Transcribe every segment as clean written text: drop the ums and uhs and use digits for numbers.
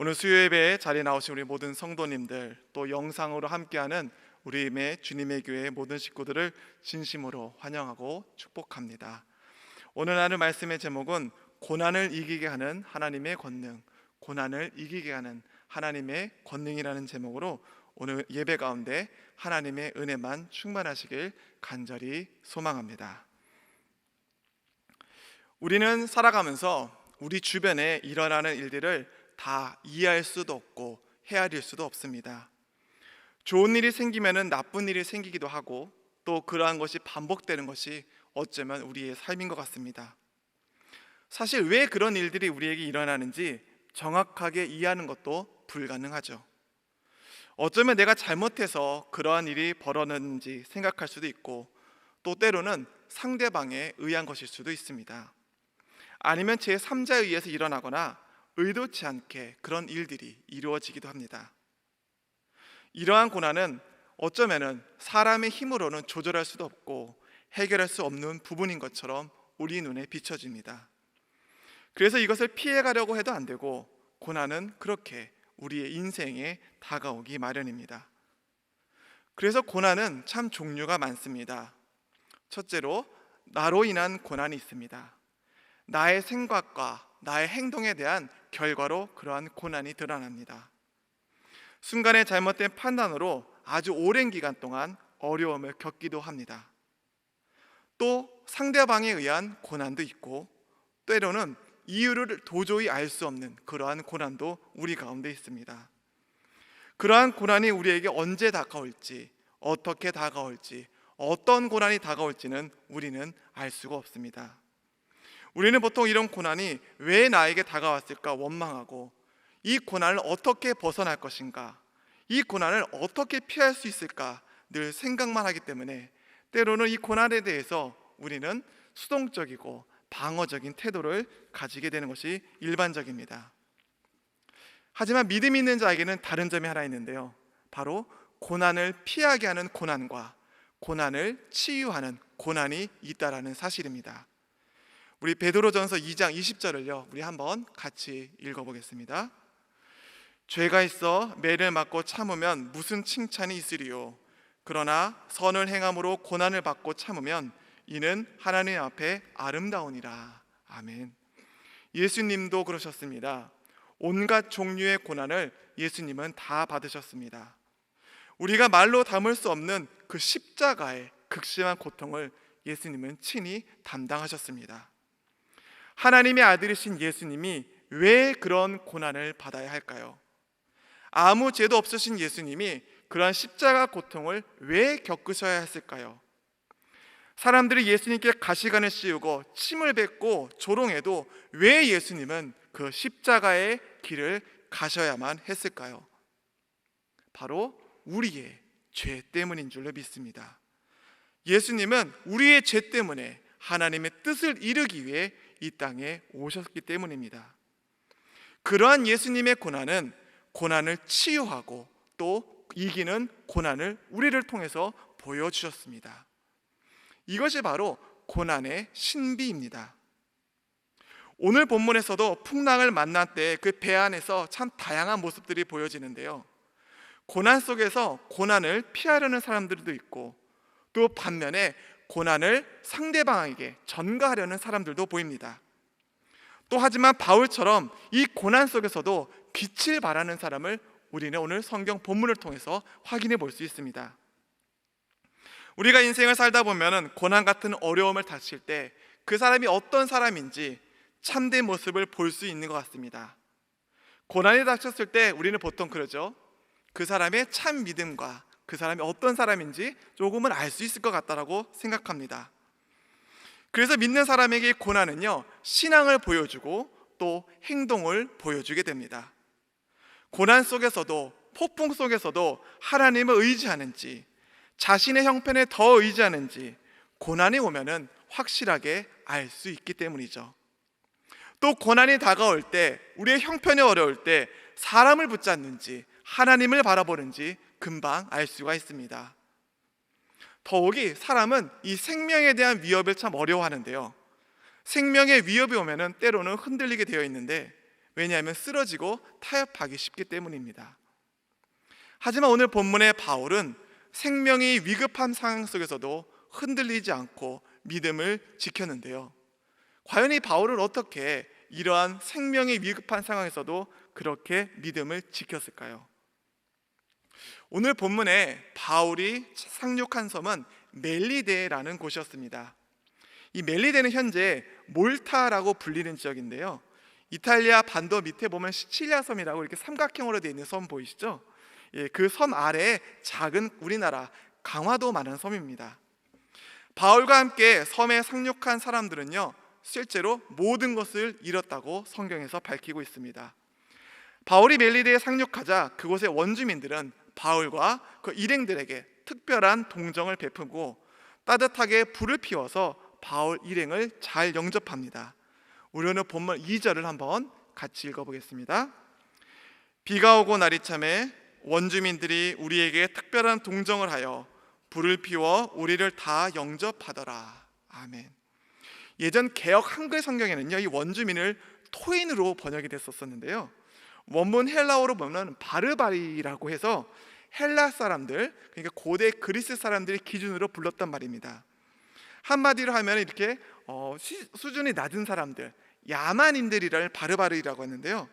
오늘 수요예배 자리에 나오신 우리 모든 성도님들, 또 영상으로 함께하는 우리의 주님의 교회 모든 식구들을 진심으로 환영하고 축복합니다. 오늘 나눌 말씀의 제목은 고난을 이기게 하는 하나님의 권능, 고난을 이기게 하는 하나님의 권능이라는 제목으로 오늘 예배 가운데 하나님의 은혜만 충만하시길 간절히 소망합니다. 우리는 살아가면서 우리 주변에 일어나는 일들을 다 이해할 수도 없고 헤아릴 수도 없습니다. 좋은 일이 생기면은 나쁜 일이 생기기도 하고, 또 그러한 것이 반복되는 것이 어쩌면 우리의 삶인 것 같습니다. 사실 왜 그런 일들이 우리에게 일어나는지 정확하게 이해하는 것도 불가능하죠. 어쩌면 내가 잘못해서 그러한 일이 벌어졌는지 생각할 수도 있고, 또 때로는 상대방에 의한 것일 수도 있습니다. 아니면 제3자에 의해서 일어나거나 의도치 않게 그런 일들이 이루어지기도 합니다. 이러한 고난은 어쩌면은 사람의 힘으로는 조절할 수도 없고 해결할 수 없는 부분인 것처럼 우리 눈에 비춰집니다. 그래서 이것을 피해가려고 해도 안 되고, 고난은 그렇게 우리의 인생에 다가오기 마련입니다. 그래서 고난은 참 종류가 많습니다. 첫째로, 나로 인한 고난이 있습니다. 나의 생각과 나의 행동에 대한 결과로 그러한 고난이 드러납니다. 순간의 잘못된 판단으로 아주 오랜 기간 동안 어려움을 겪기도 합니다. 또 상대방에 의한 고난도 있고, 때로는 이유를 도저히 알 수 없는 그러한 고난도 우리 가운데 있습니다. 그러한 고난이 우리에게 언제 다가올지, 어떻게 다가올지, 어떤 고난이 다가올지는 우리는 알 수가 없습니다. 우리는 보통 이런 고난이 왜 나에게 다가왔을까 원망하고, 이 고난을 어떻게 벗어날 것인가, 이 고난을 어떻게 피할 수 있을까 늘 생각만 하기 때문에 때로는 이 고난에 대해서 우리는 수동적이고 방어적인 태도를 가지게 되는 것이 일반적입니다. 하지만 믿음 있는 자에게는 다른 점이 하나 있는데요, 바로 고난을 피하게 하는 고난과 고난을 치유하는 고난이 있다라는 사실입니다. 우리 베드로전서 2장 20절을요 우리 한번 같이 읽어보겠습니다. 죄가 있어 매를 맞고 참으면 무슨 칭찬이 있으리요, 그러나 선을 행함으로 고난을 받고 참으면 이는 하나님 앞에 아름다우니라. 아멘. 예수님도 그러셨습니다. 온갖 종류의 고난을 예수님은 다 받으셨습니다. 우리가 말로 담을 수 없는 그 십자가의 극심한 고통을 예수님은 친히 담당하셨습니다. 하나님의 아들이신 예수님이 왜 그런 고난을 받아야 할까요? 아무 죄도 없으신 예수님이 그러한 십자가 고통을 왜 겪으셔야 했을까요? 사람들이 예수님께 가시관을 씌우고 침을 뱉고 조롱해도 왜 예수님은 그 십자가의 길을 가셔야만 했을까요? 바로 우리의 죄 때문인 줄로 믿습니다. 예수님은 우리의 죄 때문에 하나님의 뜻을 이루기 위해 이 땅에 오셨기 때문입니다. 그러한 예수님의 고난은 고난을 치유하고 또 이기는 고난을 우리를 통해서 보여주셨습니다. 이것이 바로 고난의 신비입니다. 오늘 본문에서도 풍랑을 만난 때 그 배 안에서 참 다양한 모습들이 보여지는데요, 고난 속에서 고난을 피하려는 사람들도 있고, 또 반면에 고난을 상대방에게 전가하려는 사람들도 보입니다. 또 하지만 바울처럼 이 고난 속에서도 빛을 발하는 사람을 우리는 오늘 성경 본문을 통해서 확인해 볼 수 있습니다. 우리가 인생을 살다 보면 고난 같은 어려움을 닥칠 때 그 사람이 어떤 사람인지 참된 모습을 볼 수 있는 것 같습니다. 고난이 닥쳤을 때 우리는 보통 그러죠. 그 사람의 참 믿음과 그 사람이 어떤 사람인지 조금은 알 수 있을 것 같다라고 생각합니다. 그래서 믿는 사람에게 고난은요, 신앙을 보여주고 또 행동을 보여주게 됩니다. 고난 속에서도, 폭풍 속에서도 하나님을 의지하는지, 자신의 형편에 더 의지하는지 고난이 오면은 확실하게 알 수 있기 때문이죠. 또 고난이 다가올 때, 우리의 형편이 어려울 때 사람을 붙잡는지 하나님을 바라보는지 금방 알 수가 있습니다. 더욱이 사람은 이 생명에 대한 위협을 참 어려워하는데요, 생명의 위협이 오면은 때로는 흔들리게 되어 있는데, 왜냐하면 쓰러지고 타협하기 쉽기 때문입니다. 하지만 오늘 본문의 바울은 생명이 위급한 상황 속에서도 흔들리지 않고 믿음을 지켰는데요. 과연 이 바울은 어떻게 이러한 생명이 위급한 상황에서도 그렇게 믿음을 지켰을까요? 오늘 본문에 바울이 상륙한 섬은 멜리데라는 곳이었습니다. 이 멜리데는 현재 몰타라고 불리는 지역인데요. 이탈리아 반도 밑에 보면 시칠리아 섬이라고 이렇게 삼각형으로 되어 있는 섬 보이시죠? 그 섬 아래에 작은 우리나라 강화도만한 섬입니다. 바울과 함께 섬에 상륙한 사람들은요, 실제로 모든 것을 잃었다고 성경에서 밝히고 있습니다. 바울이 멜리데에 상륙하자 그곳의 원주민들은 바울과 그 일행들에게 특별한 동정을 베푸고 따뜻하게 불을 피워서 바울 일행을 잘 영접합니다. 우리 오늘 본문 2절을 한번 같이 읽어보겠습니다. 비가 오고 날이 참에 원주민들이 우리에게 특별한 동정을 하여 불을 피워 우리를 다 영접하더라. 아멘. 예전 개역 한글 성경에는요, 이 원주민을 토인으로 번역이 됐었는데요. 원문 헬라어로 보면 바르바리라고 해서 헬라 사람들, 그러니까 고대 그리스 사람들이 기준으로 불렀단 말입니다. 한마디로 하면 이렇게 수준이 낮은 사람들, 야만인들이라는 바르바리라고 했는데요.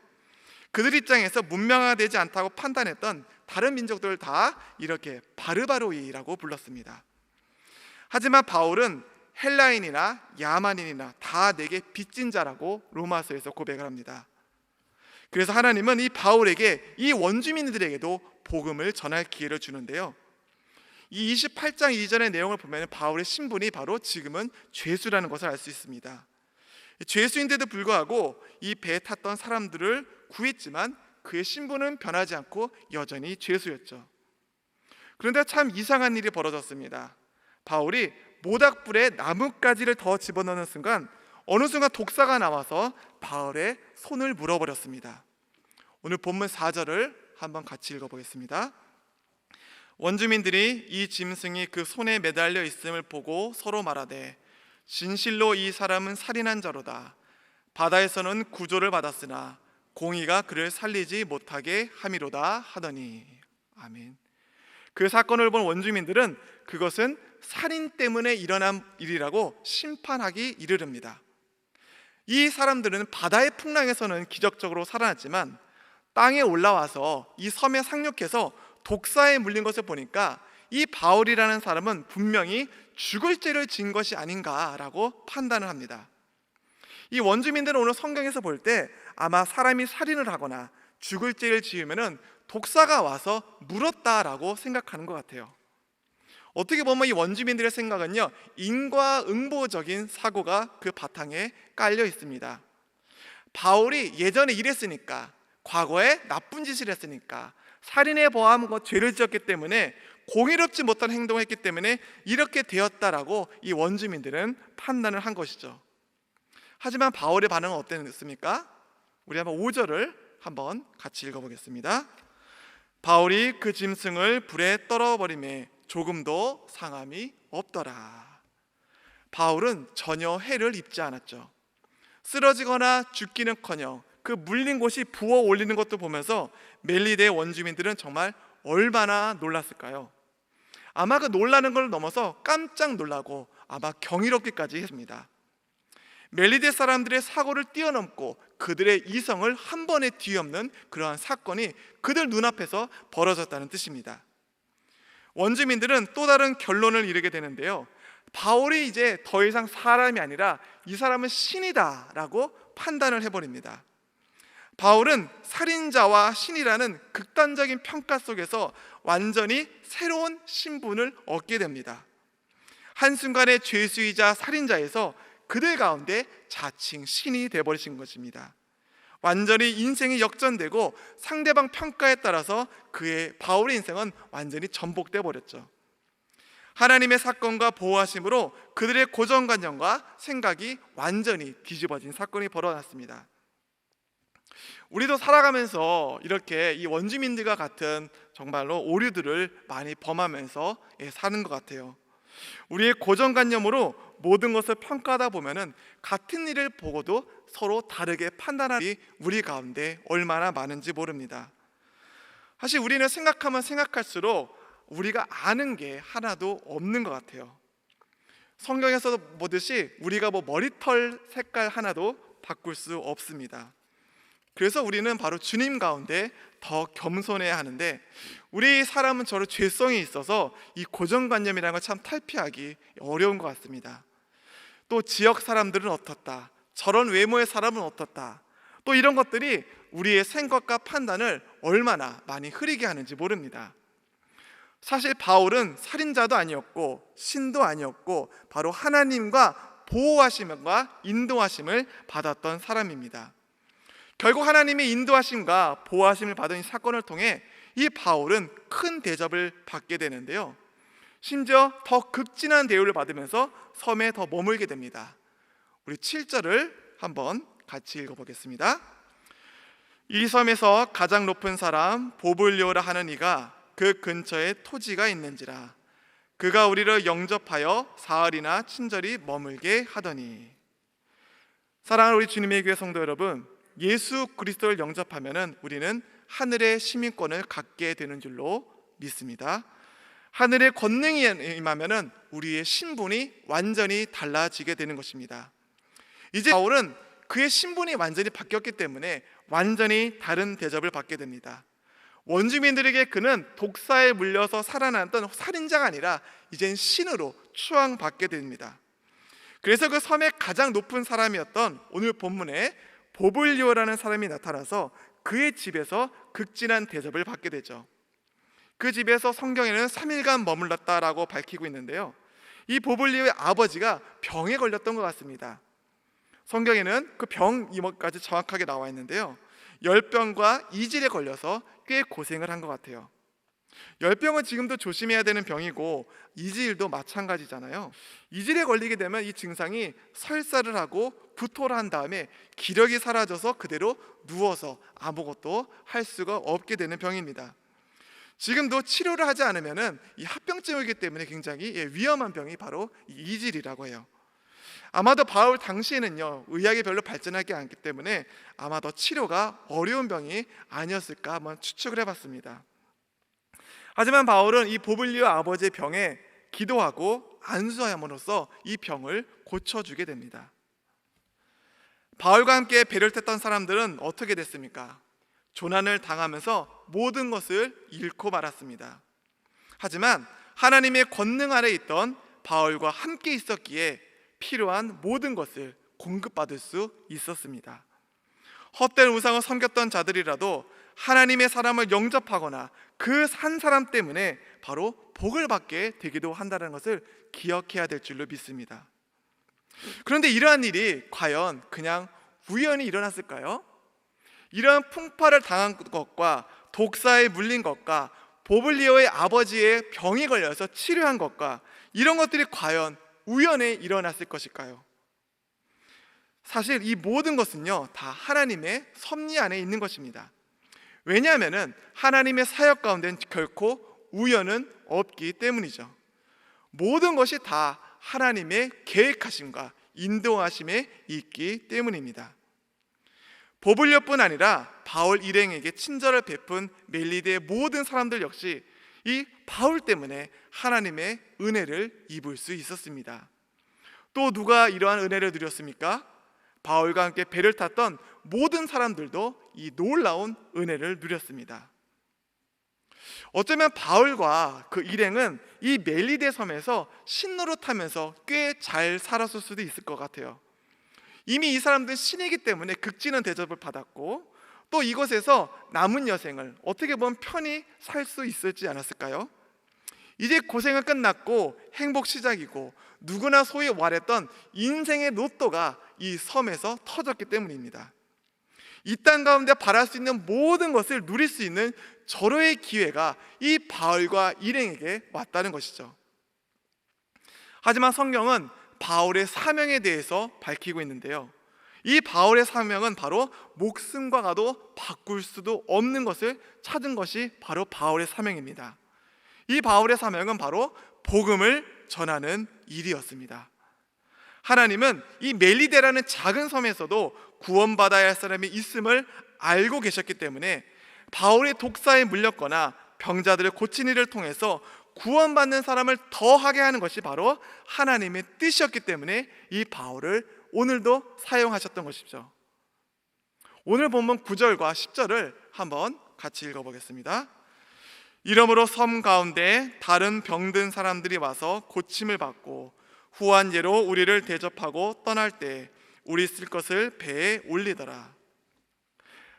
그들 입장에서 문명화되지 않다고 판단했던 다른 민족들을 다 이렇게 바르바로이라고 불렀습니다. 하지만 바울은 헬라인이나 야만인이나 다 내게 빚진 자라고 로마서에서 고백을 합니다. 그래서 하나님은 이 바울에게 이 원주민들에게도 복음을 전할 기회를 주는데요. 이 28장 이전의 내용을 보면 바울의 신분이 바로 지금은 죄수라는 것을 알 수 있습니다. 죄수인데도 불구하고 이 배에 탔던 사람들을 구했지만 그의 신분은 변하지 않고 여전히 죄수였죠. 그런데 참 이상한 일이 벌어졌습니다. 바울이 모닥불에 나뭇가지를 더 집어넣는 순간 어느 순간 독사가 나와서 바울의 손을 물어버렸습니다. 오늘 본문 4절을 한번 같이 읽어보겠습니다. 원주민들이 이 짐승이 그 손에 매달려 있음을 보고 서로 말하되 진실로 이 사람은 살인한 자로다. 바다에서는 구조를 받았으나 공의가 그를 살리지 못하게 함이로다 하더니. 아멘. 그 사건을 본 원주민들은 그것은 살인 때문에 일어난 일이라고 심판하기 이르릅니다. 이 사람들은 바다의 풍랑에서는 기적적으로 살아났지만 땅에 올라와서 이 섬에 상륙해서 독사에 물린 것을 보니까 이 바울이라는 사람은 분명히 죽을 죄를 지은 것이 아닌가라고 판단을 합니다. 이 원주민들은 오늘 성경에서 볼 때 아마 사람이 살인을 하거나 죽을 죄를 지으면 독사가 와서 물었다라고 생각하는 것 같아요. 어떻게 보면 이 원주민들의 생각은요, 인과응보적인 사고가 그 바탕에 깔려 있습니다. 바울이 예전에 이랬으니까, 과거에 나쁜 짓을 했으니까, 살인에 포함한 죄를 지었기 때문에, 공의롭지 못한 행동을 했기 때문에 이렇게 되었다라고 이 원주민들은 판단을 한 것이죠. 하지만 바울의 반응은 어땠습니까? 우리 한번 5절을 한번 같이 읽어보겠습니다. 바울이 그 짐승을 불에 떨어버리매 조금도 상함이 없더라. 바울은 전혀 해를 입지 않았죠. 쓰러지거나 죽기는커녕 그 물린 곳이 부어 올리는 것도 보면서 멜리데 원주민들은 정말 얼마나 놀랐을까요? 아마 그 놀라는 걸 넘어서 깜짝 놀라고 아마 경이롭기까지 했습니다. 멜리데 사람들의 사고를 뛰어넘고 그들의 이성을 한 번에 뒤엎는 그러한 사건이 그들 눈앞에서 벌어졌다는 뜻입니다. 원주민들은 또 다른 결론을 이르게 되는데요, 바울이 이제 더 이상 사람이 아니라 이 사람은 신이다 라고 판단을 해버립니다. 바울은 살인자와 신이라는 극단적인 평가 속에서 완전히 새로운 신분을 얻게 됩니다. 한순간에 죄수이자 살인자에서 그들 가운데 자칭 신이 되어버리신 것입니다. 완전히 인생이 역전되고 상대방 평가에 따라서 바울의 인생은 완전히 전복돼 버렸죠. 하나님의 사건과 보호하심으로 그들의 고정관념과 생각이 완전히 뒤집어진 사건이 벌어졌습니다. 우리도 살아가면서 이렇게 이 원주민들과 같은 정말로 오류들을 많이 범하면서 사는 것 같아요. 우리의 고정관념으로 모든 것을 평가하다 보면은 같은 일을 보고도 서로 다르게 판단하는 일이 우리 가운데 얼마나 많은지 모릅니다. 사실 우리는 생각하면 생각할수록 우리가 아는 게 하나도 없는 것 같아요. 성경에서도 보듯이 우리가 머리털 색깔 하나도 바꿀 수 없습니다. 그래서 우리는 바로 주님 가운데 더 겸손해야 하는데, 우리 사람은 저런 죄성이 있어서 이 고정관념이라는 걸 참 탈피하기 어려운 것 같습니다. 또 지역 사람들은 어떻다, 저런 외모의 사람은 어떻다, 또 이런 것들이 우리의 생각과 판단을 얼마나 많이 흐리게 하는지 모릅니다. 사실 바울은 살인자도 아니었고 신도 아니었고 바로 하나님과 보호하심과 인도하심을 받았던 사람입니다. 결국 하나님의 인도하심과 보호하심을 받은 이 사건을 통해 이 바울은 큰 대접을 받게 되는데요, 심지어 더 극진한 대우를 받으면서 섬에 더 머물게 됩니다. 우리 7절을 한번 같이 읽어보겠습니다. 이 섬에서 가장 높은 사람 보블리오라 하는 이가 그 근처에 토지가 있는지라 그가 우리를 영접하여 사흘이나 친절히 머물게 하더니. 사랑하는 우리 주님의 교회 성도 여러분, 예수 그리스도를 영접하면은 우리는 하늘의 시민권을 갖게 되는 줄로 믿습니다. 하늘의 권능이 임하면은 우리의 신분이 완전히 달라지게 되는 것입니다. 이제 바울은 그의 신분이 완전히 바뀌었기 때문에 완전히 다른 대접을 받게 됩니다. 원주민들에게 그는 독사에 물려서 살아났던 살인자가 아니라 이젠 신으로 추앙받게 됩니다. 그래서 그 섬의 가장 높은 사람이었던 오늘 본문에 보블리오라는 사람이 나타나서 그의 집에서 극진한 대접을 받게 되죠. 그 집에서 성경에는 3일간 머물렀다라고 밝히고 있는데요, 이 보블리오의 아버지가 병에 걸렸던 것 같습니다. 성경에는 그 병 이모까지 정확하게 나와 있는데요, 열병과 이질에 걸려서 꽤 고생을 한 것 같아요. 열병은 지금도 조심해야 되는 병이고 이질도 마찬가지잖아요. 이질에 걸리게 되면 이 증상이 설사를 하고 구토를 한 다음에 기력이 사라져서 그대로 누워서 아무것도 할 수가 없게 되는 병입니다. 지금도 치료를 하지 않으면 이 합병증이기 때문에 굉장히 위험한 병이 바로 이질이라고 해요. 아마도 바울 당시에는요, 의학이 별로 발전하지 않기 때문에 아마도 치료가 어려운 병이 아니었을까 한번 추측을 해봤습니다. 하지만 바울은 이 보블리오 아버지의 병에 기도하고 안수함으로써 이 병을 고쳐주게 됩니다. 바울과 함께 배를 탔던 사람들은 어떻게 됐습니까? 조난을 당하면서 모든 것을 잃고 말았습니다. 하지만 하나님의 권능 아래 있던 바울과 함께 있었기에 필요한 모든 것을 공급받을 수 있었습니다. 헛된 우상을 섬겼던 자들이라도 하나님의 사람을 영접하거나 그 한 사람 때문에 바로 복을 받게 되기도 한다는 것을 기억해야 될 줄로 믿습니다. 그런데 이러한 일이 과연 그냥 우연히 일어났을까요? 이러한 풍파를 당한 것과 독사에 물린 것과 보블리오의 아버지의 병이 걸려서 치료한 것과 이런 것들이 과연 우연에 일어났을 것일까요? 사실 이 모든 것은요, 다 하나님의 섭리 안에 있는 것입니다. 왜냐하면 하나님의 사역 가운데는 결코 우연은 없기 때문이죠. 모든 것이 다 하나님의 계획하심과 인도하심에 있기 때문입니다. 보블리오뿐 아니라 바울 일행에게 친절을 베푼 멜리데의 모든 사람들 역시 이 바울 때문에 하나님의 은혜를 입을 수 있었습니다. 또 누가 이러한 은혜를 누렸습니까? 바울과 함께 배를 탔던 모든 사람들도 이 놀라운 은혜를 누렸습니다. 어쩌면 바울과 그 일행은 이 멜리데 섬에서 신노릇하면서 꽤 잘 살았을 수도 있을 것 같아요. 이미 이 사람들은 신이기 때문에 극진한 대접을 받았고 또 이곳에서 남은 여생을 어떻게 보면 편히 살 수 있을지 않았을까요? 이제 고생은 끝났고 행복 시작이고 누구나 소위 말했던 인생의 로또가 이 섬에서 터졌기 때문입니다. 이 땅 가운데 바랄 수 있는 모든 것을 누릴 수 있는 절호의 기회가 이 바울과 일행에게 왔다는 것이죠. 하지만 성경은 바울의 사명에 대해서 밝히고 있는데요, 이 바울의 사명은 바로 목숨과 가도 바꿀 수도 없는 것을 찾은 것이 바로 바울의 사명입니다. 이 바울의 사명은 바로 복음을 전하는 일이었습니다. 하나님은 이 멜리데라는 작은 섬에서도 구원받아야 할 사람이 있음을 알고 계셨기 때문에 바울의 독사에 물렸거나 병자들을 고친 일을 통해서 구원받는 사람을 더하게 하는 것이 바로 하나님의 뜻이었기 때문에 이 바울을 오늘도 사용하셨던 것이죠. 오늘 본문 9절과 10절을 한번 같이 읽어보겠습니다. 이러므로 섬 가운데 다른 병든 사람들이 와서 고침을 받고 후한 예로 우리를 대접하고 떠날 때 우리 쓸 것을 배에 올리더라.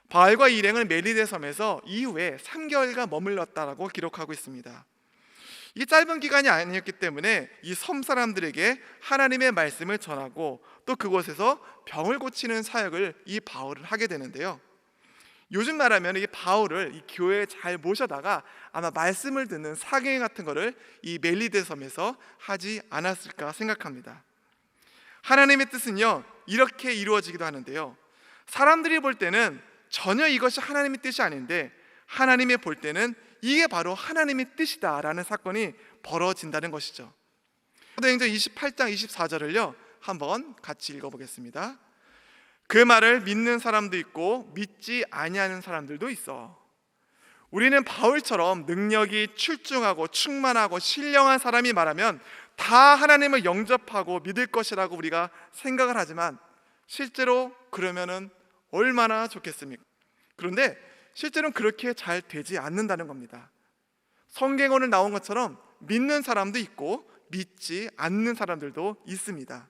바울과 일행은 멜리데 섬에서 이후에 3개월간 머물렀다라고 기록하고 있습니다. 이 짧은 기간이 아니었기 때문에 이 섬 사람들에게 하나님의 말씀을 전하고 또 그곳에서 병을 고치는 사역을 이 바울을 하게 되는데요. 요즘 말하면 이 바울을 이 교회에 잘 모셔다가 아마 말씀을 듣는 사경회 같은 거를 이 멜리데 섬에서 하지 않았을까 생각합니다. 하나님의 뜻은요 이렇게 이루어지기도 하는데요, 사람들이 볼 때는 전혀 이것이 하나님의 뜻이 아닌데 하나님이 볼 때는 이게 바로 하나님의 뜻이다라는 사건이 벌어진다는 것이죠. 사도행전 28장 24절을요 한번 같이 읽어보겠습니다. 그 말을 믿는 사람도 있고 믿지 아니하는 사람들도 있어. 우리는 바울처럼 능력이 출중하고 충만하고 신령한 사람이 말하면 다 하나님을 영접하고 믿을 것이라고 우리가 생각을 하지만 실제로 그러면은 얼마나 좋겠습니까? 그런데 실제로는 그렇게 잘 되지 않는다는 겁니다. 성경에 오늘 나온 것처럼 믿는 사람도 있고 믿지 않는 사람들도 있습니다.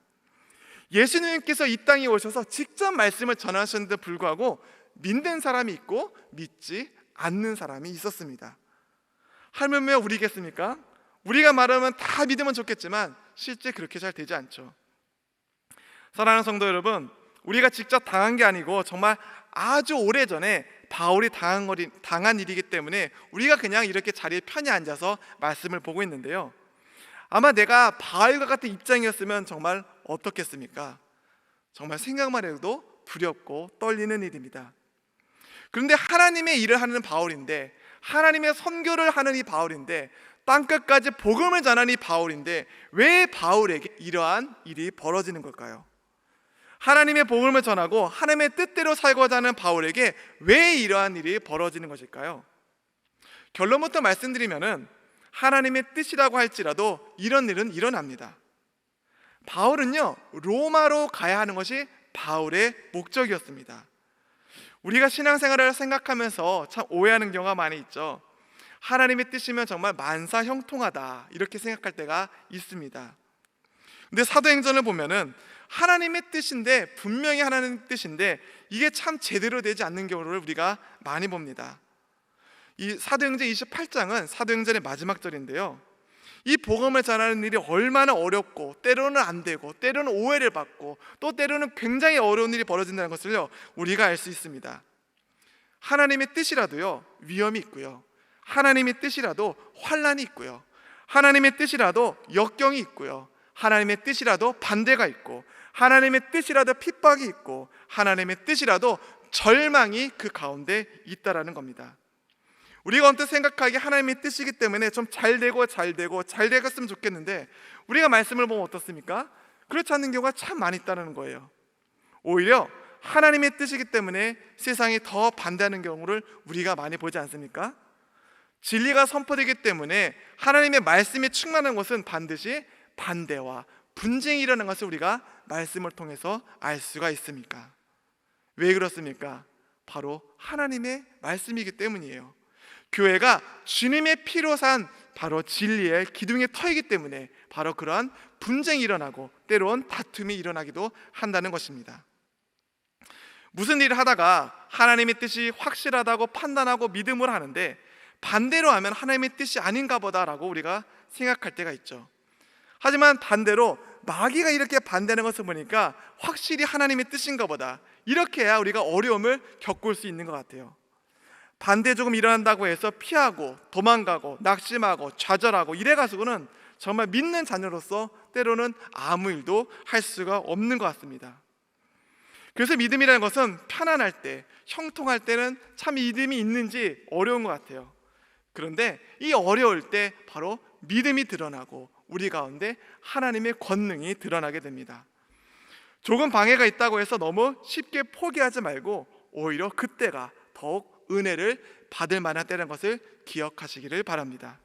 예수님께서 이 땅에 오셔서 직접 말씀을 전하셨는데 불구하고 믿는 사람이 있고 믿지 않는 사람이 있었습니다. 하물며 우리겠습니까? 우리가 말하면 다 믿으면 좋겠지만 실제 그렇게 잘 되지 않죠. 사랑하는 성도 여러분, 우리가 직접 당한 게 아니고 정말 아주 오래전에 바울이 당한 일이기 때문에 우리가 그냥 이렇게 자리에 편히 앉아서 말씀을 보고 있는데요, 아마 내가 바울과 같은 입장이었으면 정말 어떻겠습니까? 정말 생각만 해도 두렵고 떨리는 일입니다. 그런데 하나님의 일을 하는 바울인데, 하나님의 선교를 하는 이 바울인데, 땅끝까지 복음을 전하는 이 바울인데 왜 바울에게 이러한 일이 벌어지는 걸까요? 하나님의 복음을 전하고 하나님의 뜻대로 살고자 하는 바울에게 왜 이러한 일이 벌어지는 것일까요? 결론부터 말씀드리면은 하나님의 뜻이라고 할지라도 이런 일은 일어납니다. 바울은요 로마로 가야 하는 것이 바울의 목적이었습니다. 우리가 신앙생활을 생각하면서 참 오해하는 경우가 많이 있죠. 하나님의 뜻이면 정말 만사형통하다 이렇게 생각할 때가 있습니다. 근데 사도행전을 보면은 하나님의 뜻인데, 분명히 하나님의 뜻인데 이게 참 제대로 되지 않는 경우를 우리가 많이 봅니다. 이 사도행전 28장은 사도행전의 마지막 절인데요, 이 복음을 전하는 일이 얼마나 어렵고 때로는 안 되고 때로는 오해를 받고 또 때로는 굉장히 어려운 일이 벌어진다는 것을요 우리가 알 수 있습니다. 하나님의 뜻이라도요 위험이 있고요, 하나님의 뜻이라도 환난이 있고요, 하나님의 뜻이라도 역경이 있고요, 하나님의 뜻이라도 반대가 있고, 하나님의 뜻이라도 핍박이 있고, 하나님의 뜻이라도 절망이 그 가운데 있다라는 겁니다. 우리가 언뜻 생각하기에 하나님의 뜻이기 때문에 좀 잘 되었으면 좋겠는데 우리가 말씀을 보면 어떻습니까? 그렇지 않는 경우가 참 많이 있다는 거예요. 오히려 하나님의 뜻이기 때문에 세상이 더 반대하는 경우를 우리가 많이 보지 않습니까? 진리가 선포되기 때문에 하나님의 말씀이 충만한 것은 반드시 반대와 분쟁이 일어나는 것을 우리가 말씀을 통해서 알 수가 있습니까? 왜 그렇습니까? 바로 하나님의 말씀이기 때문이에요. 교회가 주님의 피로 산 바로 진리의 기둥의 터이기 때문에 바로 그러한 분쟁이 일어나고 때로는 다툼이 일어나기도 한다는 것입니다. 무슨 일을 하다가 하나님의 뜻이 확실하다고 판단하고 믿음을 하는데 반대로 하면 하나님의 뜻이 아닌가 보다라고 우리가 생각할 때가 있죠. 하지만 반대로 마귀가 이렇게 반대하는 것을 보니까 확실히 하나님의 뜻인가 보다, 이렇게 해야 우리가 어려움을 겪을 수 있는 것 같아요. 반대 조금 일어난다고 해서 피하고 도망가고 낙심하고 좌절하고 이래가지고는 정말 믿는 자녀로서 때로는 아무 일도 할 수가 없는 것 같습니다. 그래서 믿음이라는 것은 편안할 때, 형통할 때는 참 믿음이 있는지 어려운 것 같아요. 그런데 이 어려울 때 바로 믿음이 드러나고 우리 가운데 하나님의 권능이 드러나게 됩니다. 조금 방해가 있다고 해서 너무 쉽게 포기하지 말고 오히려 그때가 더욱 은혜를 받을 만한 때라는 것을 기억하시기를 바랍니다.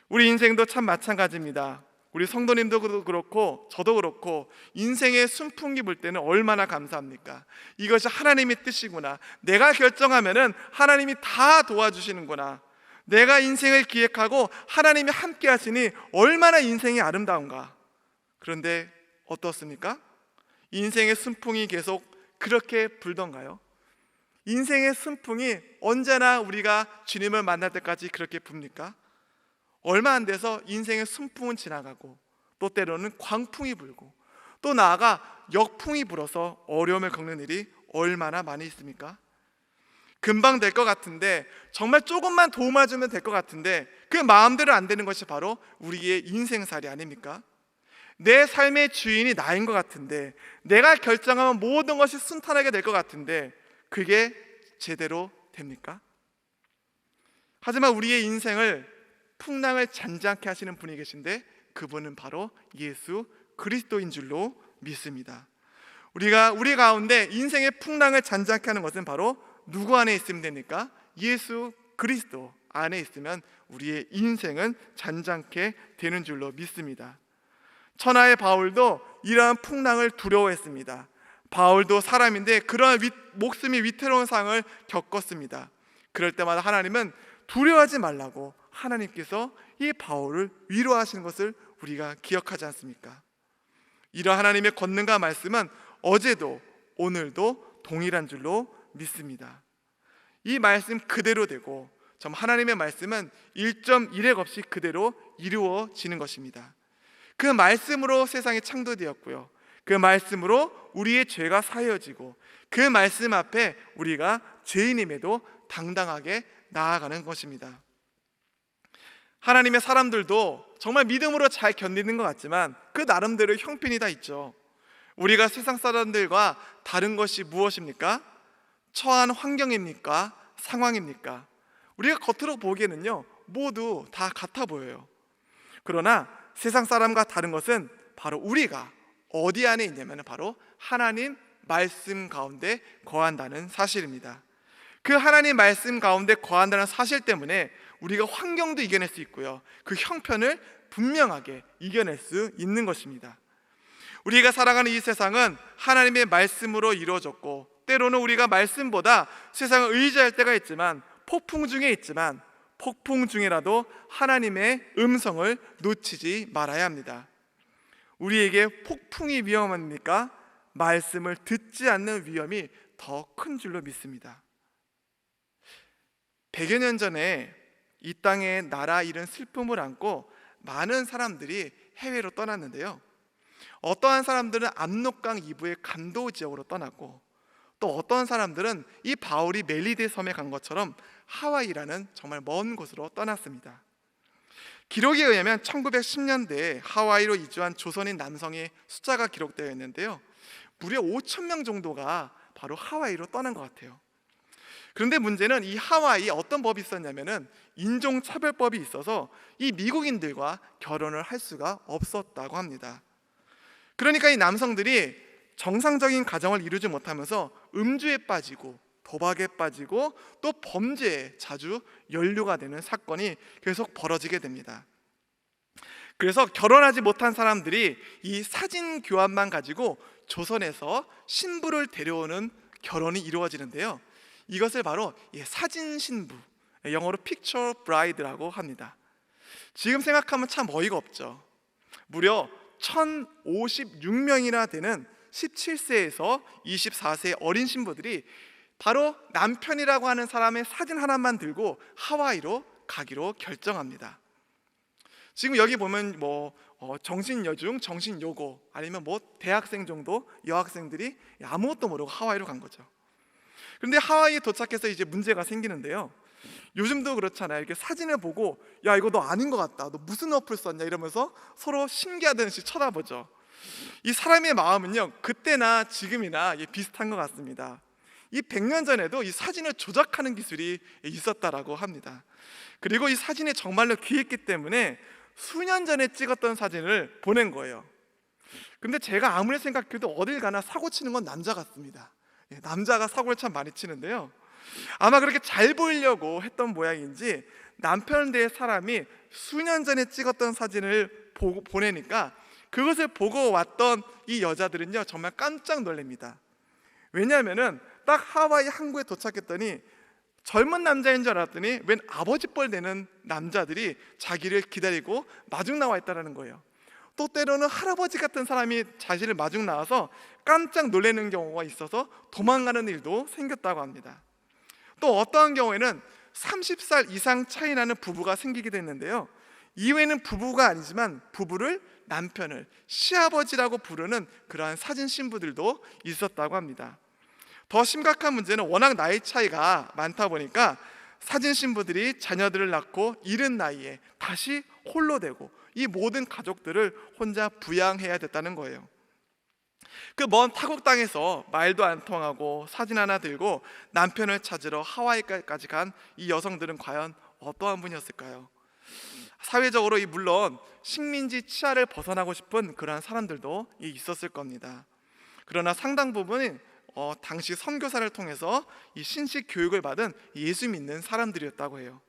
우리 인생도 참 마찬가지입니다. 우리 성도님도 그렇고 저도 그렇고 인생의 순풍기 불 때는 얼마나 감사합니까? 이것이 하나님의 뜻이구나. 내가 결정하면은 하나님이 다 도와주시는구나. 내가 인생을 기획하고 하나님이 함께 하시니 얼마나 인생이 아름다운가. 그런데 어떻습니까? 인생의 순풍이 계속 그렇게 불던가요? 인생의 순풍이 언제나 우리가 주님을 만날 때까지 그렇게 붑니까? 얼마 안 돼서 인생의 순풍은 지나가고 또 때로는 광풍이 불고 또 나아가 역풍이 불어서 어려움을 겪는 일이 얼마나 많이 있습니까? 금방 될 것 같은데, 정말 조금만 도움을 주면 될 것 같은데 그 마음대로 안 되는 것이 바로 우리의 인생살이 아닙니까? 내 삶의 주인이 나인 것 같은데, 내가 결정하면 모든 것이 순탄하게 될 것 같은데 그게 제대로 됩니까? 하지만 우리의 인생을 풍랑을 잔잔케 하시는 분이 계신데 그분은 바로 예수 그리스도인 줄로 믿습니다. 우리 가운데 인생의 풍랑을 잔잔케 하는 것은 바로 누구 안에 있으면 됩니까? 예수 그리스도 안에 있으면 우리의 인생은 잔잔케 되는 줄로 믿습니다. 천하의 바울도 이러한 풍랑을 두려워했습니다. 바울도 사람인데 그러한 목숨이 위태로운 상황을 겪었습니다. 그럴 때마다 하나님은 두려워하지 말라고 하나님께서 이 바울을 위로하시는 것을 우리가 기억하지 않습니까? 이러한 하나님의 권능과 말씀은 어제도 오늘도 동일한 줄로 믿습니다. 이 말씀 그대로 되고 하나님의 말씀은 1.1획 없이 그대로 이루어지는 것입니다. 그 말씀으로 세상이 창조되었고요, 그 말씀으로 우리의 죄가 사여지고 그 말씀 앞에 우리가 죄인임에도 당당하게 나아가는 것입니다. 하나님의 사람들도 정말 믿음으로 잘 견디는 것 같지만 그 나름대로 형편이 다 있죠. 우리가 세상 사람들과 다른 것이 무엇입니까? 처한 환경입니까? 상황입니까? 우리가 겉으로 보기에는요 모두 다 같아 보여요. 그러나 세상 사람과 다른 것은 바로 우리가 어디 안에 있냐면 바로 하나님 말씀 가운데 거한다는 사실입니다. 그 하나님 말씀 가운데 거한다는 사실 때문에 우리가 환경도 이겨낼 수 있고요, 그 형편을 분명하게 이겨낼 수 있는 것입니다. 우리가 살아가는 이 세상은 하나님의 말씀으로 이루어졌고 때로는 우리가 말씀보다 세상을 의지할 때가 있지만 폭풍 중에라도 하나님의 음성을 놓치지 말아야 합니다. 우리에게 폭풍이 위험합니까? 말씀을 듣지 않는 위험이 더 큰 줄로 믿습니다. 100여 년 전에 이 땅에 나라 잃은 슬픔을 안고 많은 사람들이 해외로 떠났는데요, 어떠한 사람들은 압록강 이부의 간도 지역으로 떠났고 또 어떠한 사람들은 이 바울이 멜리데 섬에 간 것처럼 하와이라는 정말 먼 곳으로 떠났습니다. 기록에 의하면 1910년대에 하와이로 이주한 조선인 남성의 숫자가 기록되어 있는데요, 무려 5,000명 정도가 바로 하와이로 떠난 것 같아요. 그런데 문제는 이 하와이에 어떤 법이 있었냐면은 인종차별법이 있어서 이 미국인들과 결혼을 할 수가 없었다고 합니다. 그러니까 이 남성들이 정상적인 가정을 이루지 못하면서 음주에 빠지고 도박에 빠지고 또 범죄에 자주 연루가 되는 사건이 계속 벌어지게 됩니다. 그래서 결혼하지 못한 사람들이 이 사진 교환만 가지고 조선에서 신부를 데려오는 결혼이 이루어지는데요, 이것을 바로 사진 신부, 영어로 픽처 브라이드라고 합니다. 지금 생각하면 참 어이가 없죠. 무려 1,056명이나 되는 17세에서 24세의 어린 신부들이 바로 남편이라고 하는 사람의 사진 하나만 들고 하와이로 가기로 결정합니다. 지금 여기 보면 정신여중, 정신요고 아니면 대학생 정도 여학생들이 아무것도 모르고 하와이로 간 거죠. 그런데 하와이에 도착해서 이제 문제가 생기는데요, 요즘도 그렇잖아요. 이렇게 사진을 보고 야 이거 너 아닌 것 같다, 너 무슨 어플 썼냐 이러면서 서로 신기하듯이 쳐다보죠. 이 사람의 마음은요 그때나 지금이나 비슷한 것 같습니다. 이 100년 전에도 이 사진을 조작하는 기술이 있었다라고 합니다. 그리고 이 사진이 정말로 귀했기 때문에 수년 전에 찍었던 사진을 보낸 거예요. 근데 제가 아무리 생각해도 어딜 가나 사고 치는 건 남자 같습니다. 남자가 사고를 참 많이 치는데요, 아마 그렇게 잘 보이려고 했던 모양인지 남편 대 사람이 수년 전에 찍었던 사진을 보내니까 그것을 보고 왔던 이 여자들은요 정말 깜짝 놀랍니다. 왜냐하면은 딱 하와이 항구에 도착했더니 젊은 남자인 줄 알았더니 웬 아버지 뻘 되는 남자들이 자기를 기다리고 마중 나와 있다는 거예요. 또 때로는 할아버지 같은 사람이 자신을 마중 나와서 깜짝 놀라는 경우가 있어서 도망가는 일도 생겼다고 합니다. 또 어떠한 경우에는 30살 이상 차이 나는 부부가 생기기도 했는데요, 이외에는 부부가 아니지만 부부를, 남편을 시아버지라고 부르는 그러한 사진 신부들도 있었다고 합니다. 더 심각한 문제는 워낙 나이 차이가 많다 보니까 사진 신부들이 자녀들을 낳고 이른 나이에 다시 홀로 되고 이 모든 가족들을 혼자 부양해야 됐다는 거예요. 그 먼 타국 땅에서 말도 안 통하고 사진 하나 들고 남편을 찾으러 하와이까지 간 이 여성들은 과연 어떠한 분이었을까요? 사회적으로 물론 식민지 치하를 벗어나고 싶은 그러한 사람들도 있었을 겁니다. 그러나 상당 부분은 당시 선교사를 통해서 이 신식 교육을 받은 예수 믿는 사람들이었다고 해요.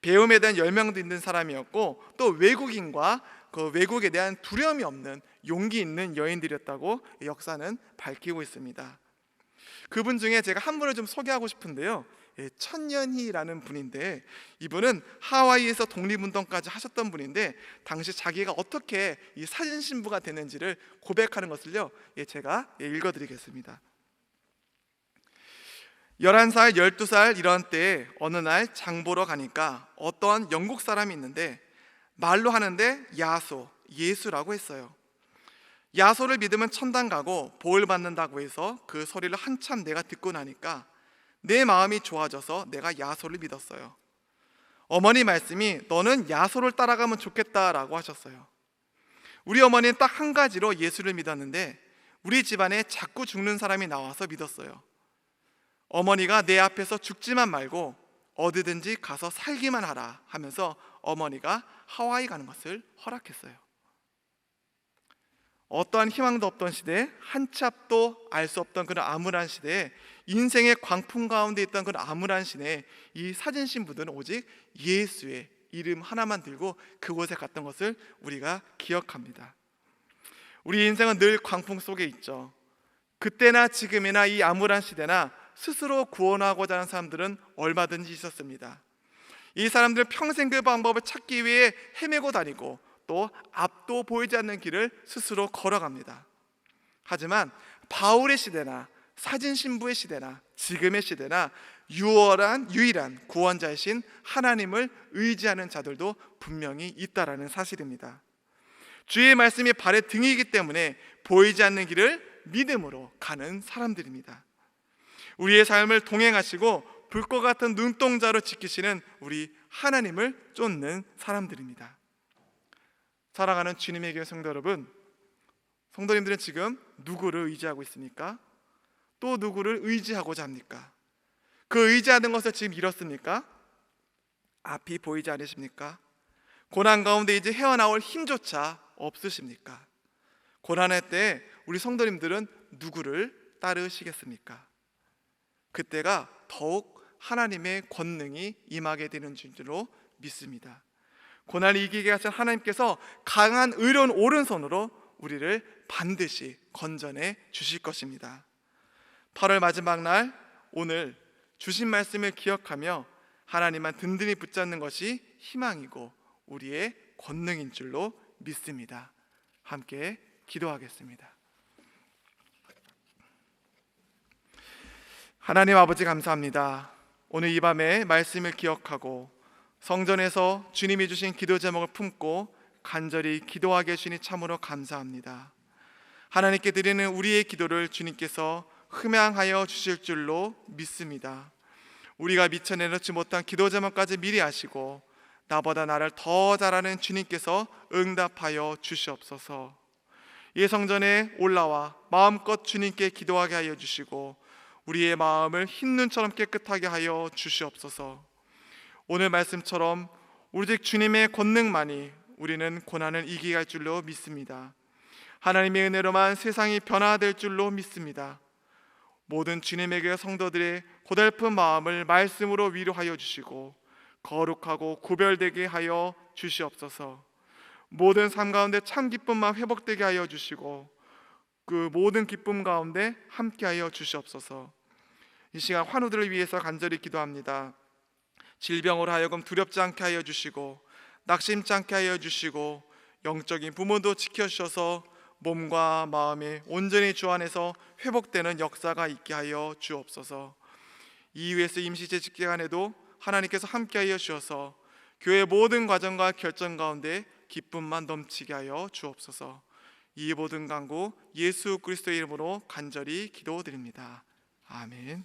배움에 대한 열망도 있는 사람이었고 또 외국인과 그 외국에 대한 두려움이 없는 용기 있는 여인들이었다고 역사는 밝히고 있습니다. 그분 중에 제가 한 분을 좀 소개하고 싶은데요, 천년희라는 분인데, 이분은 하와이에서 독립운동까지 하셨던 분인데 당시 자기가 어떻게 이 사진 신부가 됐는지를 고백하는 것을요 제가 읽어드리겠습니다. 11살, 12살 이런 때에 어느 날 장 보러 가니까 어떠한 영국 사람이 있는데 말로 하는데 야소, 예수라고 했어요. 야소를 믿으면 천당 가고 보을 받는다고 해서 그 소리를 한참 내가 듣고 나니까 내 마음이 좋아져서 내가 야소를 믿었어요. 어머니 말씀이 너는 야소를 따라가면 좋겠다라고 하셨어요. 우리 어머니는 딱 한 가지로 예수를 믿었는데 우리 집안에 자꾸 죽는 사람이 나와서 믿었어요. 어머니가 내 앞에서 죽지만 말고 어디든지 가서 살기만 하라 하면서 어머니가 하와이 가는 것을 허락했어요. 어떠한 희망도 없던 시대에, 한치 앞도 알 수 없던 그런 암울한 시대에, 인생의 광풍 가운데 있던 그런 암울한 시대에 이 사진 신부들은 오직 예수의 이름 하나만 들고 그곳에 갔던 것을 우리가 기억합니다. 우리 인생은 늘 광풍 속에 있죠. 그때나 지금이나 이 암울한 시대나 스스로 구원하고자 하는 사람들은 얼마든지 있었습니다. 이 사람들은 평생 그 방법을 찾기 위해 헤매고 다니고 또 앞도 보이지 않는 길을 스스로 걸어갑니다. 하지만 바울의 시대나 사진 신부의 시대나 지금의 시대나 유일한 구원자이신 하나님을 의지하는 자들도 분명히 있다라는 사실입니다. 주의 말씀이 발의 등이기 때문에 보이지 않는 길을 믿음으로 가는 사람들입니다. 우리의 삶을 동행하시고 불꽃 같은 눈동자로 지키시는 우리 하나님을 쫓는 사람들입니다. 사랑하는 주님의 교회 성도 여러분, 성도님들은 지금 누구를 의지하고 있습니까? 또 누구를 의지하고자 합니까? 그 의지하는 것을 지금 잃었습니까? 앞이 보이지 않으십니까? 고난 가운데 이제 헤어나올 힘조차 없으십니까? 고난의 때 우리 성도님들은 누구를 따르시겠습니까? 그때가 더욱 하나님의 권능이 임하게 되는 줄로 믿습니다. 고난을 이기게 하신 하나님께서 강한 의로운 오른손으로 우리를 반드시 건져내 주실 것입니다. 8월 마지막 날 오늘 주신 말씀을 기억하며 하나님만 든든히 붙잡는 것이 희망이고 우리의 권능인 줄로 믿습니다. 함께 기도하겠습니다. 하나님 아버지 감사합니다. 오늘 이 밤에 말씀을 기억하고 성전에서 주님이 주신 기도 제목을 품고 간절히 기도하게 해주시니 참으로 감사합니다. 하나님께 드리는 우리의 기도를 주님께서 흠양하여 주실 줄로 믿습니다. 우리가 미처 내놓지 못한 기도 제목까지 미리 아시고 나보다 나를 더 잘 아는 주님께서 응답하여 주시옵소서. 이 성전에 올라와 마음껏 주님께 기도하게 하여 주시고 우리의 마음을 흰눈처럼 깨끗하게 하여 주시옵소서. 오늘 말씀처럼 오직 주님의 권능만이 우리는 고난을 이기게 할 줄로 믿습니다. 하나님의 은혜로만 세상이 변화될 줄로 믿습니다. 모든 주님에게 성도들의 고달픈 마음을 말씀으로 위로하여 주시고 거룩하고 구별되게 하여 주시옵소서. 모든 삶 가운데 참 기쁨만 회복되게 하여 주시고 그 모든 기쁨 가운데 함께하여 주시옵소서. 이 시간 환우들을 위해서 간절히 기도합니다. 질병으로 하여금 두렵지 않게 하여 주시고 낙심치 않게 하여 주시고 영적인 부모도 지켜주셔서 몸과 마음이 온전히 주 안에서 회복되는 역사가 있게 하여 주옵소서. EUS 임시재직 기간에도 하나님께서 함께하여 주셔서 교회 모든 과정과 결정 가운데 기쁨만 넘치게 하여 주옵소서. 이 모든 간구 예수 그리스도의 이름으로 간절히 기도드립니다. 아멘.